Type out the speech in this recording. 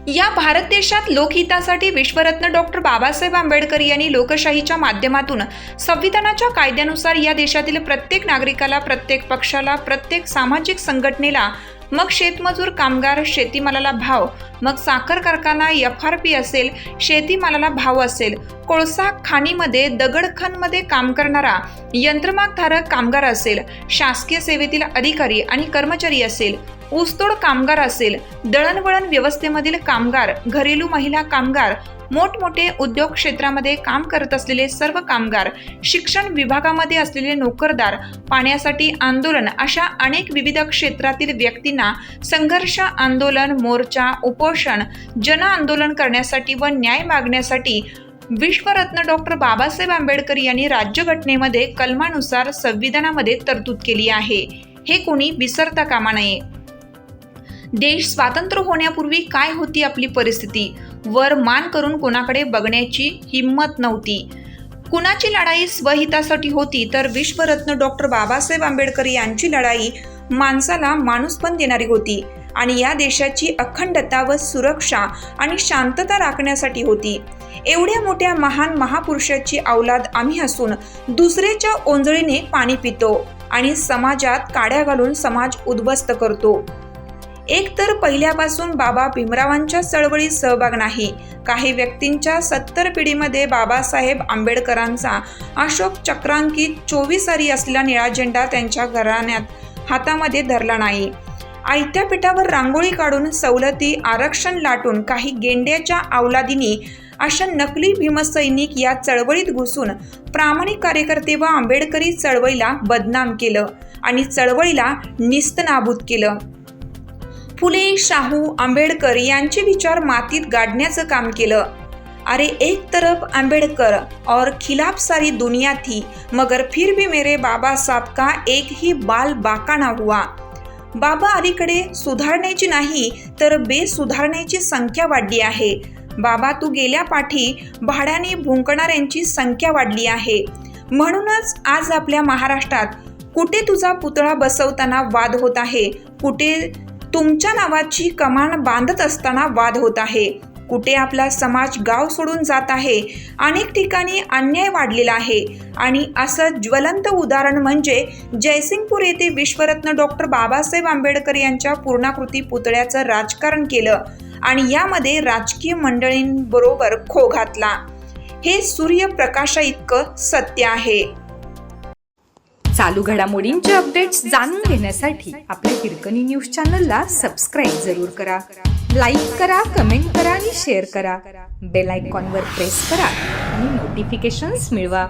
या भारत देशात लोकहितासाठी विश्वरत्न डॉक्टर बाबासाहेब आंबेडकर यांनी लोकशाहीच्या माध्यमातून संविधानाच्या कायद्यानुसार या देशातील प्रत्येक नागरिकाला, प्रत्येक पक्षाला, प्रत्येक सामाजिक संघटनेला, मग शेतमजूर, कामगार, शेतीमालाला भाव, मग साखर कारखाना, FRP असेल, शेतीमालाला भाव असेल, कोळसा खाणीमध्ये, दगडखाणमध्ये काम करणारा यंत्रमागधारक कामगार असेल, शासकीय सेवेतील अधिकारी आणि कर्मचारी असेल, ऊसतोड कामगार असेल, दळणवळण व्यवस्थेमधील कामगार, घरेलू महिला कामगार, मोठमोठे उद्योग क्षेत्रामध्ये काम करत असलेले सर्व कामगार, शिक्षण विभागामध्ये असलेले नोकरदार, पाण्यासाठी आंदोलन, अशा अनेक विविध क्षेत्रातील व्यक्तींना संघर्ष, आंदोलन, मोर्चा, उपोषण, जन आंदोलन करण्यासाठी व न्याय मागण्यासाठी विश्वरत्न डॉक्टर बाबासाहेब आंबेडकर यांनी राज्यघटनेमध्ये कलमानुसार संविधानामध्ये तरतूद केली आहे. हे कोणी विसरता कामा नये. देश स्वातंत्र्य होण्यापूर्वी काय होती आपली परिस्थिती? वर मान करून कोणाकडे बघण्याची हिंमत नव्हती. कुणाची लढाई स्वहितासाठी होती तर विश्वरत्न डॉक्टर बाबासाहेब आंबेडकर यांची लढाई माणसाला माणूसपण देणारी होती आणि या देशाची अखंडता व सुरक्षा आणि शांतता राखण्यासाठी होती. एवढ्या मोठ्या महान महापुरुषाची औलाद आम्ही असून दुसऱ्याच्या ओंजळीने पाणी पितो आणि समाजात काड्या घालून समाज उद्ध्वस्त करतो. एक तर पहिल्यापासून बाबा भीमरावांच्या चळवळीत सहभाग नाही. काही व्यक्तींच्या 70 पिढीमध्ये बाबासाहेब आंबेडकरांचा अशोक चक्रांकित 24 आरी असलेला निळा झेंडा त्यांच्या घराण्यात हातामध्ये धरला नाही. आयत्या पिठावर रांगोळी काढून सवलती, आरक्षण लाटून काही गेंड्याच्या अवलादींनी अशा नकली भीमसैनिक या चळवळीत घुसून प्रामाणिक कार्यकर्ते व आंबेडकरी चळवळीला बदनाम केलं आणि चळवळीला निस्तनाबूत केलं. फुले, शाहू, आंबेडकर यांचे विचार मातीत गाडण्याचं काम केलं. अरे एक तरफ आंबेडकर और खिलाफ सारी दुनिया थी, मगर फिर भी मेरे बाबा साहब का एक ही बाल बाका ना हुआ. बाबा अलीकडे सुधारण्याची नाही तर बेसुधारण्याची संख्या वाढली आहे. बाबा तू गेल्या पाठी भाड्याने भुंकणाऱ्यांची संख्या वाढली आहे. म्हणूनच आज आपल्या महाराष्ट्रात कुठे तुझा पुतळा बसवताना वाद होत आहे, कुठे तुमच्या नावाची कमान बांधत असताना वाद होत आहे, कुठे आपला समाज गाव सोडून जात आहे. अनेक ठिकाणी अन्याय वाढलेला आहे आणि असं ज्वलंत उदाहरण म्हणजे जयसिंगपूर येथे विश्वरत्न डॉक्टर बाबासाहेब आंबेडकर यांच्या पूर्णाकृती पुतळ्याचं राजकारण केलं आणि यामध्ये राजकीय मंडळींबरोबर खो घातला. हे सूर्यप्रकाशा इतकं सत्य आहे. चालू घडामोडींचे अपडेट्स जाणून घेण्यासाठी आपल्या हिरकणी न्यूज चॅनलला सबस्क्राईब जरूर करा. लाईक करा, कमेंट करा आणि शेअर करा. बेल आयकॉनवर प्रेस करा आणि नोटिफिकेशन्स मिळवा.